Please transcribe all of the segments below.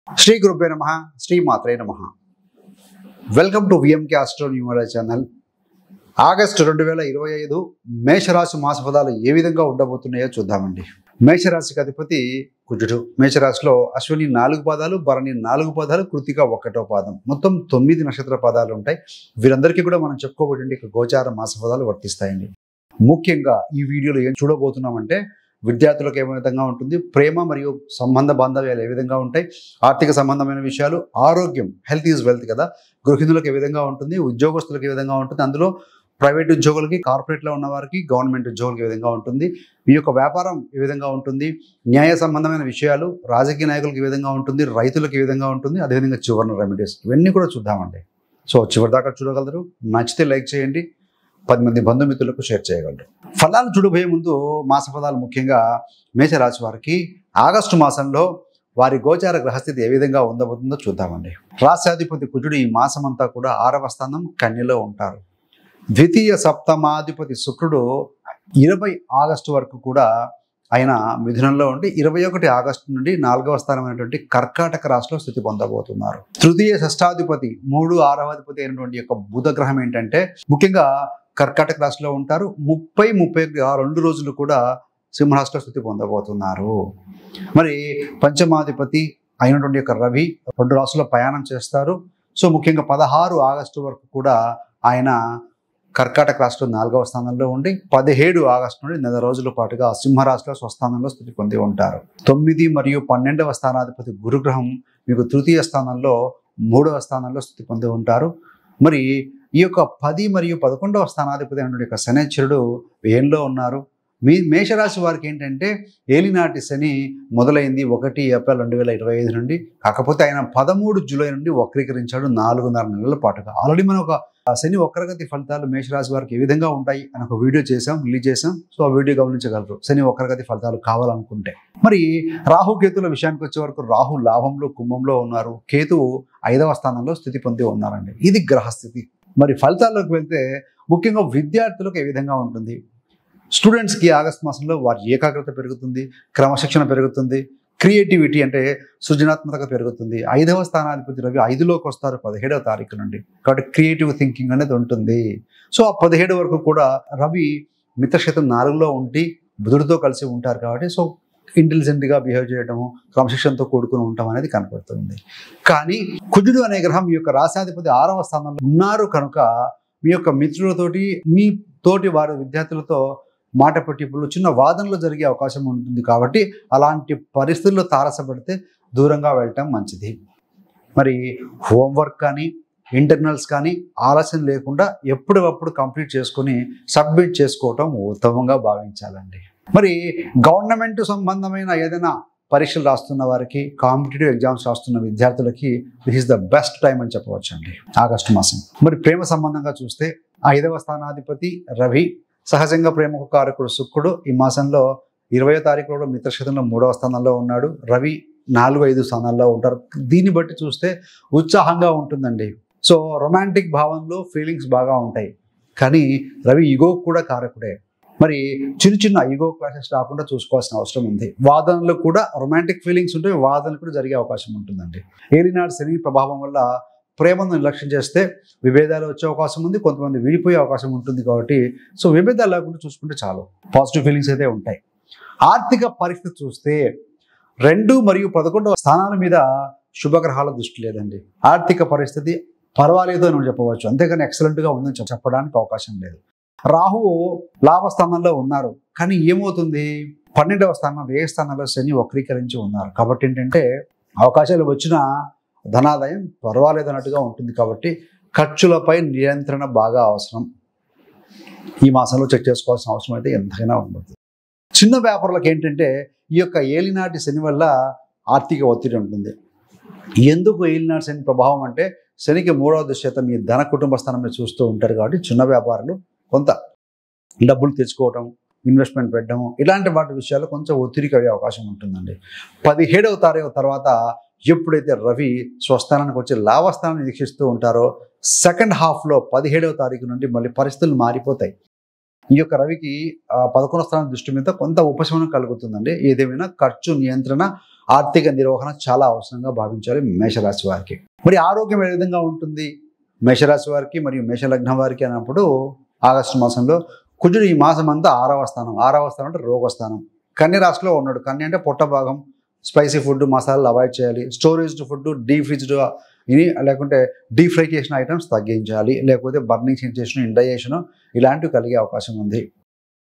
శ్రీ గురుభ్యో నమః శ్రీ మాత్రే నమః. Welcome to VMK astro numerology channel. August 2025 మేషరాశి మాస ఫలాలు ఏ విధంగా ఉండబోతున్నాయో చూద్దామండి. మేషరాశికి అధిపతి కుజుడు. మేషరాశిలో అశ్విని 4 పాదాలు, భరణి 4 పాదాలు, కృతిక 1వ పాదం, మొత్తం 9 నక్షత్ర పాదాలు ఉంటాయి. వీరందరికీ కూడా మనం చెప్పుకోబోతుంటే గోచార మాస ఫలాలు వర్తిస్తాయండి. ముఖ్యంగా ఈ వీడియోలో ఏం చూడబోతున్నామంటే విద్యార్థులకు ఏ విధంగా ఉంటుంది, ప్రేమ మరియు సంబంధ బాంధవ్యాలు ఏ విధంగా ఉంటాయి, ఆర్థిక సంబంధమైన విషయాలు, ఆరోగ్యం, హెల్త్ ఈజ్ వెల్త్ కదా, గృహిణులకు ఏ విధంగా ఉంటుంది, ఉద్యోగస్తులకు ఏ విధంగా ఉంటుంది, అందులో ప్రైవేట్ ఉద్యోగులకి, కార్పొరేట్లో ఉన్న వారికి, గవర్నమెంట్ ఉద్యోగులకు ఏ విధంగా ఉంటుంది, మీ యొక్క వ్యాపారం ఏ విధంగా ఉంటుంది, న్యాయ సంబంధమైన విషయాలు, రాజకీయ నాయకులకు ఏ విధంగా ఉంటుంది, రైతులకు ఏ విధంగా ఉంటుంది, అదేవిధంగా చివరిన రెమెడీస్, ఇవన్నీ కూడా చూద్దామండి. సో చివరిదాకా చూడగలరు. నచ్చితే లైక్ చేయండి, 10 మంది బంధుమిత్రులకు షేర్ చేయగలరు. ఫలాలు చూడబోయే ముందు మాస ఫలాలు ముఖ్యంగా మేషరాశి వారికి ఆగస్టు మాసంలో వారి గోచార గ్రహస్థితి ఏ విధంగా ఉండబోతుందో చూద్దామండి. రాశ్యాధిపతి కుజుడు ఈ మాసం అంతా కూడా 6వ స్థానం కన్యలో ఉంటారు. ద్వితీయ సప్తమాధిపతి శుక్రుడు 20 ఆగస్టు వరకు కూడా ఆయన మిథునంలో ఉండి 21 ఆగస్టు నుండి 4వ స్థానమైనటువంటి కర్కాటక రాశిలో స్థితి పొందబోతున్నారు. తృతీయ షష్టాధిపతి 3, 6వ అధిపతి అయినటువంటి యొక్క బుధ గ్రహం ఏంటంటే ముఖ్యంగా కర్కాటక రాశిలో ఉంటారు. 30-31 రోజులు కూడా సింహరాశిలో స్థితి పొందబోతున్నారు. మరి పంచమాధిపతి అయినటువంటి యొక్క రవి 2 రాశుల్లో ప్రయాణం చేస్తారు. సో ముఖ్యంగా 16 ఆగస్టు వరకు కూడా ఆయన కర్కాటక రాశిలో 4వ స్థానంలో ఉండి 17 ఆగస్టు నుండి 4 రోజుల పాటుగా సింహరాశిలో స్వస్థానంలో స్థితి పొంది ఉంటారు. 9 మరియు 12వ స్థానాధిపతి గురుగ్రహం మీకు తృతీయ స్థానంలో 3వ స్థానంలో స్థితి పొంది ఉంటారు. మరి ఈ యొక్క 10 మరియు 11వ స్థానాధిపతి అయినటువంటి యొక్క శనిశ్చరుడు వ్యయంలో ఉన్నారు. మేషరాశి వారికి ఏంటంటే ఏలినాటి శని మొదలైంది 1 ఏప్రిల్ 2025 నుండి. కాకపోతే ఆయన 13 జూలై నుండి వక్రీకరించాడు 4.5 నెలల పాటుగా. ఆల్రెడీ మనం ఒక శని వక్రగతి ఫలితాలు మేషరాశి వారికి ఏ విధంగా ఉంటాయి అని ఒక వీడియో రిలీజ్ చేసాం. సో ఆ వీడియో గమనించగలరు శని వక్రగతి ఫలితాలు కావాలనుకుంటే. మరి రాహు కేతుల విషయానికి వచ్చే వరకు రాహు లాభంలో కుంభంలో ఉన్నారు, కేతువు 5వ స్థానంలో స్థితి పొంది ఉన్నారండి. ఇది గ్రహస్థితి. మరి ఫలితాల్లోకి వెళ్తే ముఖ్యంగా విద్యార్థులకు ఏ విధంగా ఉంటుంది, స్టూడెంట్స్కి ఆగస్టు మాసంలో వారి ఏకాగ్రత పెరుగుతుంది, క్రమశిక్షణ పెరుగుతుంది, క్రియేటివిటీ అంటే సృజనాత్మకత పెరుగుతుంది. 5వ స్థానాధిపతి రవి 5లోకి వస్తారు 17వ తారీఖు నుండి. కాబట్టి క్రియేటివ్ థింకింగ్ అనేది ఉంటుంది. సో ఆ 17 వరకు కూడా రవి మిత్రక్షేత్రం 4లో ఉండి బుధుడితో కలిసి ఉంటారు. కాబట్టి సో ఇంటెలిజెంట్గా బిహేవ్ చేయడము, క్రమశిక్షణతో కూడుకుని ఉండటం అనేది కనపడుతుంది. కానీ కుజుడు అనే గ్రహం మీ యొక్క రాశాధిపతి 6వ స్థానంలో ఉన్నారు కనుక మీ యొక్క మిత్రులతోటి, మీ తోటి వారి విద్యార్థులతో మాట పట్టింపులు, చిన్న వాదనలు జరిగే అవకాశం ఉంటుంది. కాబట్టి అలాంటి పరిస్థితుల్లో తారసపడితే దూరంగా వెళ్ళటం మంచిది. మరి హోంవర్క్ కానీ ఇంటర్నల్స్ కానీ ఆలస్యం లేకుండా ఎప్పటికప్పుడు కంప్లీట్ చేసుకొని సబ్మిట్ చేసుకోవటం ఉత్తమంగా భావించాలండి. మరి గవర్నమెంట్ సంబంధమైన ఏదైనా పరీక్షలు రాస్తున్న వారికి, కాంపిటేటివ్ ఎగ్జామ్స్ రాస్తున్న విద్యార్థులకి this is the best time అని చెప్పవచ్చండి ఆగస్టు మాసం. మరి ప్రేమ సంబంధంగా చూస్తే 5వ స్థానాధిపతి రవి, సహజంగా ప్రేమకు కారకుడు శుక్రుడు ఈ మాసంలో 20వ తారీఖులో మిత్రక్షేత్రంలో 3వ స్థానంలో ఉన్నాడు. రవి 4-5 స్థానాల్లో ఉంటారు. దీన్ని బట్టి చూస్తే ఉత్సాహంగా ఉంటుందండి. సో రొమాంటిక్ భావంలో ఫీలింగ్స్ బాగా ఉంటాయి. కానీ రవి ఈగో కూడా కారకుడే. మరి చిన్న ఈగో క్లాషెస్ రాకుండా చూసుకోవాల్సిన అవసరం ఉంది. వాదనలు కూడా రొమాంటిక్ ఫీలింగ్స్ ఉంటే వాదనలు కూడా జరిగే అవకాశం ఉంటుందండి. ఏలినాడు శని ప్రభావం వల్ల ప్రేమను నిర్లక్ష్యం చేస్తే విభేదాలు వచ్చే అవకాశం ఉంది, కొంతమంది విడిపోయే అవకాశం ఉంటుంది. కాబట్టి సో విభేదాలు లేకుండా చూసుకుంటే చాలు, పాజిటివ్ ఫీలింగ్స్ అయితే ఉంటాయి. ఆర్థిక పరిస్థితి చూస్తే 2 మరియు 11వ స్థానాల మీద శుభగ్రహాల దృష్టి లేదండి. ఆర్థిక పరిస్థితి పర్వాలేదు అని చెప్పవచ్చు, అంతేగాని ఎక్సలెంట్గా ఉందని చెప్పడానికి అవకాశం లేదు. రాహువు లాభస్థానంలో ఉన్నారు, కానీ ఏమవుతుంది 12వ స్థానం వ్యయ స్థానంలో శని వక్రీకరించి ఉన్నారు. కాబట్టి ఏంటంటే అవకాశాలు వచ్చిన ధనాదాయం పర్వాలేదు అన్నట్టుగా ఉంటుంది. కాబట్టి ఖర్చులపై నియంత్రణ బాగా అవసరం. ఈ మాసంలో చెక్ చేసుకోవాల్సిన అవసరం అయితే ఎంతైనా ఉంటుంది. చిన్న వ్యాపారులకు ఏంటంటే ఈ యొక్క ఏలినాటి శని వల్ల ఆర్థిక ఒత్తిడి ఉంటుంది. ఎందుకు ఏలినాటి శని ప్రభావం అంటే శనికి 3వ దృష్టి మీ ధన కుటుంబ స్థానంలో చూస్తూ ఉంటారు. కాబట్టి చిన్న వ్యాపారులు కొంత డబ్బులు తెచ్చుకోవటం, ఇన్వెస్ట్మెంట్ పెట్టడము, ఇలాంటి వాటి విషయాలు కొంచెం ఒత్తిడికి అయ్యే అవకాశం ఉంటుందండి. 17వ తారీఖు తర్వాత ఎప్పుడైతే రవి స్వస్థానానికి వచ్చి లాభస్థానాన్ని వీక్షిస్తూ ఉంటారో సెకండ్ హాఫ్లో 17వ తారీఖు నుండి మళ్ళీ పరిస్థితులు మారిపోతాయి. ఈ యొక్క రవికి 11వ స్థానం దృష్టి మీద కొంత ఉపశమనం కలుగుతుందండి. ఏదేమైనా ఖర్చు నియంత్రణ, ఆర్థిక నిర్వహణ చాలా అవసరంగా భావించాలి మేషరాశి వారికి. మరి ఆరోగ్యం ఏ విధంగా ఉంటుంది మేషరాశి వారికి మరియు మేషలగ్నం వారికి అన్నప్పుడు ఆగస్టు మాసంలో కుజుడు ఈ మాసం అంతా 6వ స్థానం అంటే రోగస్థానం. కన్య రాశిలో ఉన్నాడు. కన్య అంటే పొట్ట భాగం, స్పైసీ ఫుడ్, మసాలాలు అవాయిడ్ చేయాలి. స్టోరేజ్డ్ ఫుడ్, డీప్ ఫ్రిడ్జ్డ్ లేకుంటే డీప్ ఫ్రై చేసిన ఐటమ్స్ తగ్గించాలి. లేకపోతే బర్నింగ్ సెన్సేషన్, ఇండైజేషన్ ఇలాంటివి కలిగే అవకాశం ఉంది.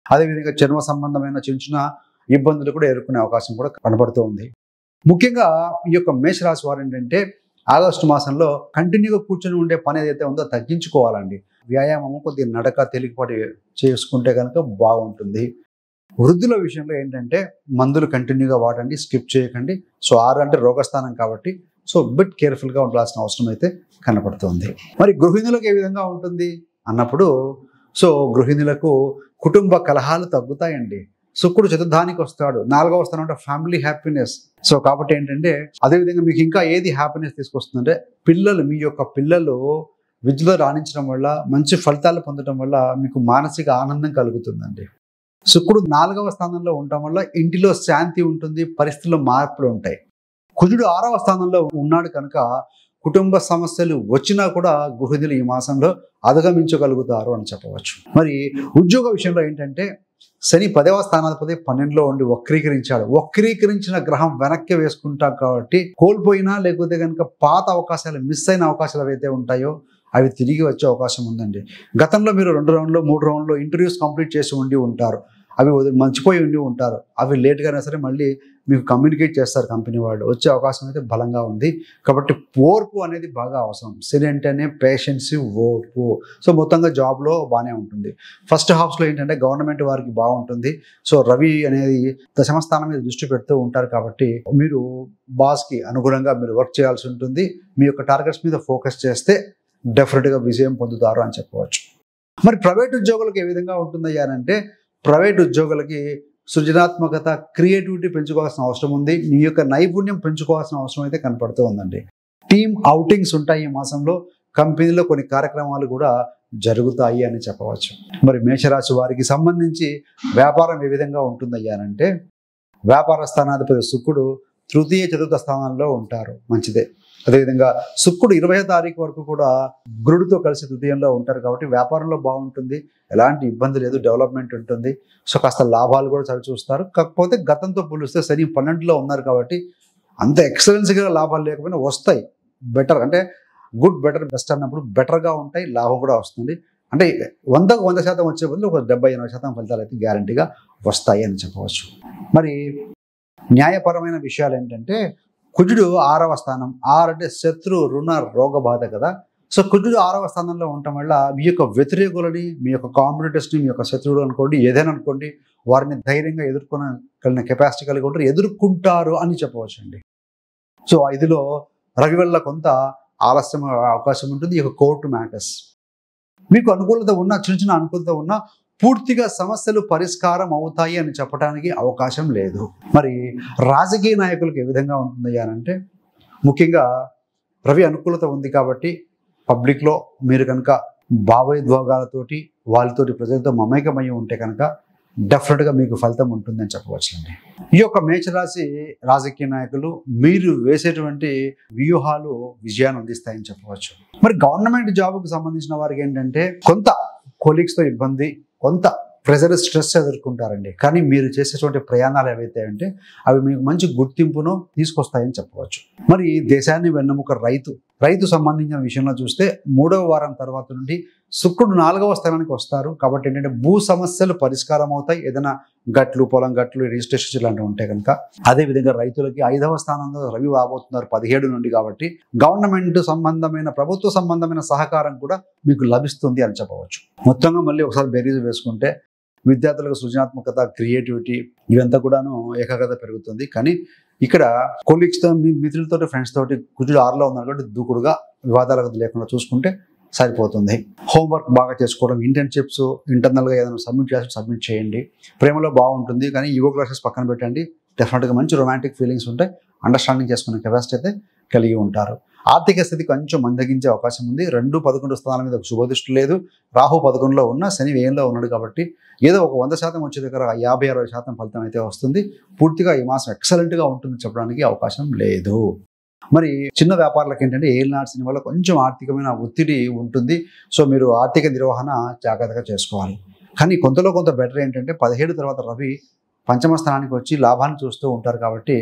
అదేవిధంగా చర్మ సంబంధమైన చిన్న చిన్న ఇబ్బందులు కూడా ఎదుర్కొనే అవకాశం కూడా కనబడుతూ ఉంది. ముఖ్యంగా ఈ యొక్క మేషరాశి వారు ఏంటంటే ఆగస్టు మాసంలో కంటిన్యూగా కూర్చొని ఉండే పని ఏదైతే ఉందో తగ్గించుకోవాలండి. వ్యాయామము, కొద్దిగా నడక తేలికపాటి చేసుకుంటే కనుక బాగుంటుంది. వృద్ధుల విషయంలో ఏంటంటే మందులు కంటిన్యూగా వాడండి, స్కిప్ చేయకండి. సో 6 అంటే రోగస్థానం కాబట్టి సో బిట్ కేర్ఫుల్గా ఉండాల్సిన అవసరం అయితే కనపడుతుంది. మరి గృహిణులకు ఏ విధంగా ఉంటుంది అన్నప్పుడు సో గృహిణులకు కుటుంబ కలహాలు తగ్గుతాయండి. శుక్రుడు చతుర్థానికి వస్తాడు. 4వ స్థానం అంటే ఫ్యామిలీ హ్యాపీనెస్. సో కాబట్టి ఏంటంటే అదేవిధంగా మీకు ఇంకా ఏది హ్యాపీనెస్ తీసుకొస్తుందంటే మీ యొక్క పిల్లలు విద్యలో రాణించడం వల్ల, మంచి ఫలితాలు పొందడం వల్ల మీకు మానసిక ఆనందం కలుగుతుందండి. శుక్రుడు 4వ స్థానంలో ఉండటం వల్ల ఇంటిలో శాంతి ఉంటుంది, పరిస్థితుల్లో మార్పులు ఉంటాయి. కుజుడు 6వ స్థానంలో ఉన్నాడు కనుక కుటుంబ సమస్యలు వచ్చినా కూడా గృహిణులు ఈ మాసంలో అధిగమించగలుగుతారు అని చెప్పవచ్చు. మరి ఉద్యోగ విషయంలో ఏంటంటే శని 10వ స్థానాధిపతి 12లో ఉండి వక్రీకరించాడు. వక్రీకరించిన గ్రహం వెనక్కి వేసుకుంటాం కాబట్టి కోల్పోయినా లేకపోతే కనుక పాత అవకాశాలు, మిస్ అయిన అవకాశాలు ఏవైతే ఉంటాయో అవి తిరిగి వచ్చే అవకాశం ఉందండి. గతంలో మీరు 2 రౌండ్లో 3 రౌండ్లో ఇంటర్వ్యూస్ కంప్లీట్ చేసి ఉండి ఉంటారు. అవి మర్చిపోయి ఉండి ఉంటారు. అవి లేట్గా అయినా సరే మళ్ళీ మీకు కమ్యూనికేట్ చేస్తారు కంపెనీ వాళ్ళు. వచ్చే అవకాశం అయితే బలంగా ఉంది. కాబట్టి ఓర్పు అనేది బాగా అవసరం. శని అంటేనే పేషెన్సీ, ఓర్పు. సో మొత్తంగా జాబ్లో బాగానే ఉంటుంది. ఫస్ట్ హాఫ్స్లో ఏంటంటే గవర్నమెంట్ వారికి బాగుంటుంది. సో రవి అనేది దశమ స్థానం మీద దృష్టి పెడుతూ ఉంటారు కాబట్టి మీరు బాస్కి అనుగుణంగా మీరు వర్క్ చేయాల్సి ఉంటుంది. మీ యొక్క టార్గెట్స్ మీద ఫోకస్ చేస్తే డెఫినెట్గా విజయం పొందుతారు అని చెప్పవచ్చు. మరి ప్రైవేట్ ఉద్యోగులకు ఏ విధంగా ఉంటుందయ్యా అంటే ప్రైవేట్ ఉద్యోగులకి సృజనాత్మకత, క్రియేటివిటీ పెంచుకోవాల్సిన అవసరం ఉంది. మీ యొక్క నైపుణ్యం పెంచుకోవాల్సిన అవసరం అయితే కనపడుతూ ఉందండి. టీమ్ అవుటింగ్స్ ఉంటాయి ఈ మాసంలో. కంపెనీలో కొన్ని కార్యక్రమాలు కూడా జరుగుతాయి అని చెప్పవచ్చు. మరి మేషరాశి వారికి సంబంధించి వ్యాపారం ఏ విధంగా ఉంటుందయ్యానంటే వ్యాపార స్థానాధిపతి శుక్రుడు తృతీయ, చతుర్థ స్థానాల్లో ఉంటారు. మంచిదే. అదేవిధంగా శుక్రుడు 20వ తారీఖు వరకు కూడా గురుడితో కలిసి తృతీయంలో ఉంటారు కాబట్టి వ్యాపారంలో బాగుంటుంది. ఎలాంటి ఇబ్బంది లేదు, డెవలప్మెంట్ ఉంటుంది. సో కాస్త లాభాలు కూడా చవి చూస్తారు. కాకపోతే గతంతో పోలిస్తే శని 12లో ఉన్నారు కాబట్టి అంత ఎక్సలెన్స్గా లాభాలు లేకపోయినా వస్తాయి. బెటర్ అంటే గుడ్, బెటర్, బెస్ట్ అన్నప్పుడు బెటర్గా ఉంటాయి, లాభం కూడా వస్తుంది. అంటే 100కు 100% వచ్చే బదులు ఒక 70-80% ఫలితాలు అయితే గ్యారంటీగా వస్తాయి అని చెప్పవచ్చు. మరి న్యాయపరమైన విషయాలు ఏంటంటే కుజుడు 6వ స్థానం. 6 అంటే శత్రు, రుణ, రోగ బాధ కదా. సో కుజుడు 6వ స్థానంలో ఉండటం వల్ల మీ యొక్క వ్యతిరేకులని, మీ యొక్క కాంపిటీటర్స్ని, మీ యొక్క శత్రువులు అనుకోండి, ఏదైనా అనుకోండి, వారిని ధైర్యంగా ఎదుర్కొనగలిగిన కెపాసిటీ కలిగి ఉంటారు, ఎదుర్కొంటారు అని చెప్పవచ్చు అండి. సో ఇదిలో రవి వల్ల కొంత ఆలస్యం అవకాశం ఉంటుంది. ఈ యొక్క కోర్టు మ్యాటర్స్ మీకు అనుకూలత ఉన్న, చిన్న చిన్న అనుకూలత ఉన్న పూర్తిగా సమస్యలు పరిష్కారం అవుతాయి అని చెప్పడానికి అవకాశం లేదు. మరి రాజకీయ నాయకులకు ఏ విధంగా ఉంటుంది అంటే ముఖ్యంగా రవి అనుకూలత ఉంది కాబట్టి పబ్లిక్లో మీరు కనుక భావోద్వేగాలతోటి వాళ్ళతోటి ప్రజలతో మమేకమయ్యి ఉంటే కనుక డెఫినెట్గా మీకు ఫలితం ఉంటుందని చెప్పవచ్చునండి. ఈ యొక్క మేషరాశి రాజకీయ నాయకులు మీరు వేసేటువంటి వ్యూహాలు విజయాన్ని అందిస్తాయని చెప్పవచ్చు. మరి గవర్నమెంట్ జాబ్కు సంబంధించిన వారికి ఏంటంటే కొంత కొలీగ్స్తో ఇబ్బంది, కొంత ప్రెజర్, స్ట్రెస్ ఎదుర్కొంటారండి. కానీ మీరు చేసేటువంటి ప్రయాణాలు ఏవైతే అంటే అవి మీకు మంచి గుర్తింపును తీసుకొస్తాయని చెప్పవచ్చు. మరి దేశాన్ని వెన్నెముక రైతు సంబంధించిన విషయంలో చూస్తే 3వ వారం తర్వాత నుండి శుక్రుడు 4వ స్థానానికి వస్తారు. కాబట్టి ఏంటంటే భూ సమస్యలు పరిష్కారం అవుతాయి. ఏదైనా గట్లు, పొలం గట్లు, రిజిస్ట్రేషన్ ఇలాంటివి ఉంటే కనుక. అదేవిధంగా రైతులకి 5వ స్థానంలో రవి రాబోతున్నారు 17 నుండి. కాబట్టి గవర్నమెంట్ సంబంధమైన, ప్రభుత్వ సంబంధమైన సహకారం కూడా మీకు లభిస్తుంది అని చెప్పవచ్చు. మొత్తంగా మళ్ళీ ఒకసారి బేరీజ్ వేసుకుంటే విద్యార్థులకు సృజనాత్మకత, క్రియేటివిటీ ఇవంతా కూడాను ఏకాగ్రత పెరుగుతుంది. కానీ ఇక్కడ కొలీగ్స్తో, మీ మిత్రులతో, ఫ్రెండ్స్ తోటి కుజుడు 6లో ఉన్నారు కాబట్టి దూకుడుగా, వివాదాలకు లేకుండా చూసుకుంటే సరిపోతుంది. హోంవర్క్ బాగా చేసుకోవడం, ఇంటర్న్షిప్స్, ఇంటర్నల్గా ఏదైనా సబ్మిట్ చేయండి. ప్రేమలో బాగుంటుంది కానీ ఈగో క్లాసెస్ పక్కన పెట్టండి. డెఫినెట్గా మంచి రొమాంటిక్ ఫీలింగ్స్ ఉంటాయి. అండర్స్టాండింగ్ చేసుకునే కెపాసిటీ అయితే కలిగి ఉంటారు. ఆర్థిక స్థితి కొంచెం మందగించే అవకాశం ఉంది. 2-11 స్థానాల మీద ఒక శుభదృష్టి లేదు. రాహు 11లో ఉన్న, శని వ్యయంలో ఉన్నాడు కాబట్టి ఏదో ఒక 100% వచ్చే దగ్గర 50-60% ఫలితం అయితే వస్తుంది. పూర్తిగా ఈ మాసం ఎక్సలెంట్గా ఉంటుంది చెప్పడానికి అవకాశం లేదు. మరి చిన్న వ్యాపారులకు ఏంటంటే ఏలినాటి శని వల్ల కొంచెం ఆర్థికమైన ఒత్తిడి ఉంటుంది. సో మీరు ఆర్థిక నిర్వహణ జాగ్రత్తగా చేసుకోవాలి. కానీ కొంతలో కొంత బెటర్ ఏంటంటే 17 తర్వాత రవి పంచమ స్థానానికి వచ్చి లాభాన్ని చూస్తూ ఉంటారు కాబట్టి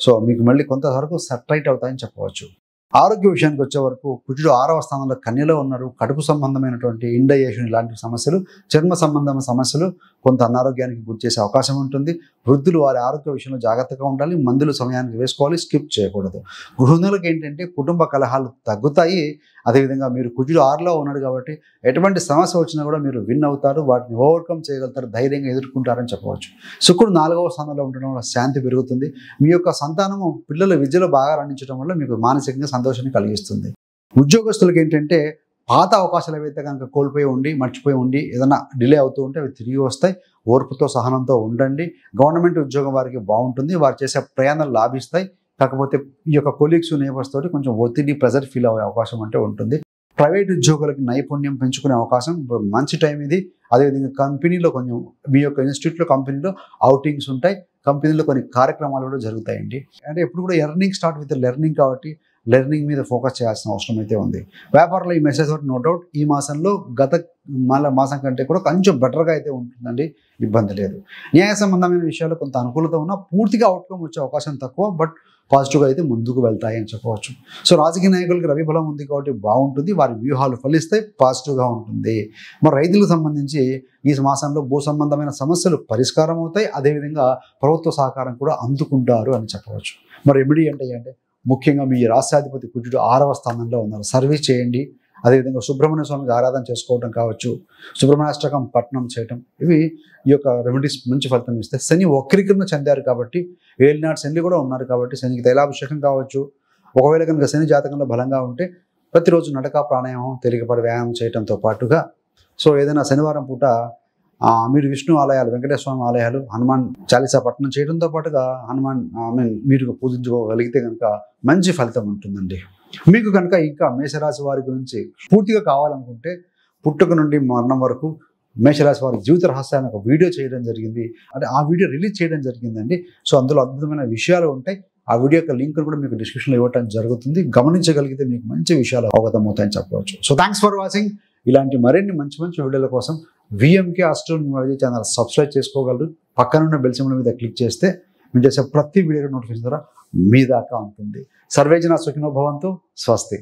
సో మీకు మళ్ళీ కొంతవరకు సెటరైట్ అవుతాయని చెప్పవచ్చు. ఆరోగ్య విషయానికి వచ్చే వరకు కుజుడు 6వ స్థానంలో కన్యలో ఉన్నారు. కడుపు సంబంధమైనటువంటి ఇండైజేషన్ ఇలాంటి సమస్యలు, చర్మ సంబంధమైన సమస్యలు కొంత అనారోగ్యానికి గురి చేసే అవకాశం ఉంటుంది. వృద్ధులు వారి ఆరోగ్య విషయంలో జాగ్రత్తగా ఉండాలి. మందులు సమయానికి వేసుకోవాలి, స్కిప్ చేయకూడదు. గృహిణులకు ఏంటంటే కుటుంబ కలహాలు తగ్గుతాయి. అదేవిధంగా మీరు కుజుడు 6లో ఉన్నాడు కాబట్టి ఎటువంటి సమస్య వచ్చినా కూడా మీరు విన్ అవుతారు, వాటిని ఓవర్కమ్ చేయగలుగుతారు, ధైర్యంగా ఎదుర్కొంటారని చెప్పవచ్చు. శుక్రుడు 4వ స్థానంలో ఉండడం వల్ల శాంతి పెరుగుతుంది. మీ యొక్క సంతానము పిల్లల విద్యలో బాగా రాణించడం వల్ల మీకు మానసికంగా సంతోషాన్ని కలిగిస్తుంది. ఉద్యోగస్తులకు ఏంటంటే పాత అవకాశాలు ఏవైతే కనుక కోల్పోయి ఉండి మర్చిపోయి ఉండి ఏదైనా డిలే అవుతూ ఉంటే అవి తిరిగి వస్తాయి. ఓర్పుతో సహనంతో ఉండండి. గవర్నమెంట్ ఉద్యోగం వారికి బాగుంటుంది. వారు చేసే ప్రయాణాలు లాభిస్తాయి. కాకపోతే ఈ యొక్క కొలీగ్స్ నేబర్స్ తోటి కొంచెం ఒత్తిడి ప్రెజర్ ఫీల్ అయ్యే అవకాశం అంటే ఉంటుంది. ప్రైవేట్ ఉద్యోగులకి నైపుణ్యం పెంచుకునే అవకాశం మంచి టైం ఇది. అదేవిధంగా కంపెనీలో కొంచెం మీ యొక్క ఇన్స్టిట్యూట్లో కంపెనీలో అవుటింగ్స్ ఉంటాయి. కంపెనీలో కొన్ని కార్యక్రమాలు కూడా జరుగుతాయండి. అంటే ఎప్పుడు కూడా ఎర్నింగ్ స్టార్ట్ విత్ లెర్నింగ్ కాబట్టి లెర్నింగ్ మీద ఫోకస్ చేయాల్సిన అవసరం అయితే ఉంది. వ్యాపారంలో ఈ మెసేజ్ తోటి నో డౌట్ ఈ మాసంలో గత మాసం కంటే కూడా కొంచెం బెటర్గా అయితే ఉంటుందండి, ఇబ్బంది లేదు. న్యాయ సంబంధమైన విషయాలు కొంత అనుకూలత ఉన్నా పూర్తిగా అవుట్కమ్ వచ్చే అవకాశం తక్కువ, బట్ పాజిటివ్గా అయితే ముందుకు వెళ్తాయి అని చెప్పవచ్చు. సో రాజకీయ నాయకులకి రవి బలం ఉంది కాబట్టి బాగుంటుంది. వారి వ్యూహాలు ఫలిస్తాయి, పాజిటివ్గా ఉంటుంది. మరి రైతులకు సంబంధించి ఈ మాసంలో భూ సంబంధమైన సమస్యలు పరిష్కారం అవుతాయి. అదేవిధంగా ప్రభుత్వ సహకారం కూడా అందుకుంటారు అని చెప్పవచ్చు. మరి రెమెడీ అంటే ముఖ్యంగా మీ రాష్ట్రాధిపతి కుజుడు 6వ స్థానంలో ఉన్నారు. సర్వీస్ చేయండి. అదేవిధంగా సుబ్రహ్మణ్య స్వామికి ఆరాధన చేసుకోవడం కావచ్చు, సుబ్రహ్మణ్యాష్టకం పఠనం చేయటం, ఇవి ఈ యొక్క రెమెడీస్ మంచి ఫలితం ఇస్తాయి. శని వక్రీకరణ చెందారు కాబట్టి ఏలినాటి శని కూడా ఉన్నారు కాబట్టి శనికి తైలాభిషేకం కావచ్చు. ఒకవేళ కనుక శని జాతకంలో బలంగా ఉంటే ప్రతిరోజు నడక, ప్రాణాయామం, తేలికపాటి వ్యాయామం చేయడంతో పాటుగా సో ఏదైనా శనివారం పూట మీరు విష్ణు ఆలయాలు, వెంకటేశ్వర స్వామి ఆలయాలు, హనుమాన్ చాలీసా పఠనం చేయడంతో పాటుగా హనుమాన్ మీరు పూజించుకోగలిగితే కనుక మంచి ఫలితం ఉంటుందండి. మీకు కనుక ఇంకా మేషరాశి వారి గురించి పూర్తిగా కావాలనుకుంటే పుట్టుక నుండి మరణం వరకు మేషరాశి వారి జీవిత రహస్యాన్ని ఒక వీడియో చేయడం జరిగింది. అంటే ఆ వీడియో రిలీజ్ చేయడం జరిగిందండి. సో అందులో అద్భుతమైన విషయాలు ఉంటాయి. ఆ వీడియో యొక్క లింక్ కూడా మీకు డిస్క్రిప్షన్లో ఇవ్వడం జరుగుతుంది. గమనించగలిగితే మీకు మంచి విషయాలు అవగతం అవుతాయని చెప్పవచ్చు. So thanks for watching. ఇలాంటి మరిన్ని మంచి వీడియోల కోసం విఎంకే ఆస్ట్రోన్యూమరాలజీ ఛానల్ సబ్స్క్రైబ్ చేసుకోగలరు. పక్కనున్న బెల్ సింబల్ మీద క్లిక్ చేస్తే మేము చేసే ప్రతి వీడియో నోటిఫికేషన్ ద్వారా మీ దాకా ఉంటుంది. సర్వేజన సుఖినో భవంతు. స్వస్తి.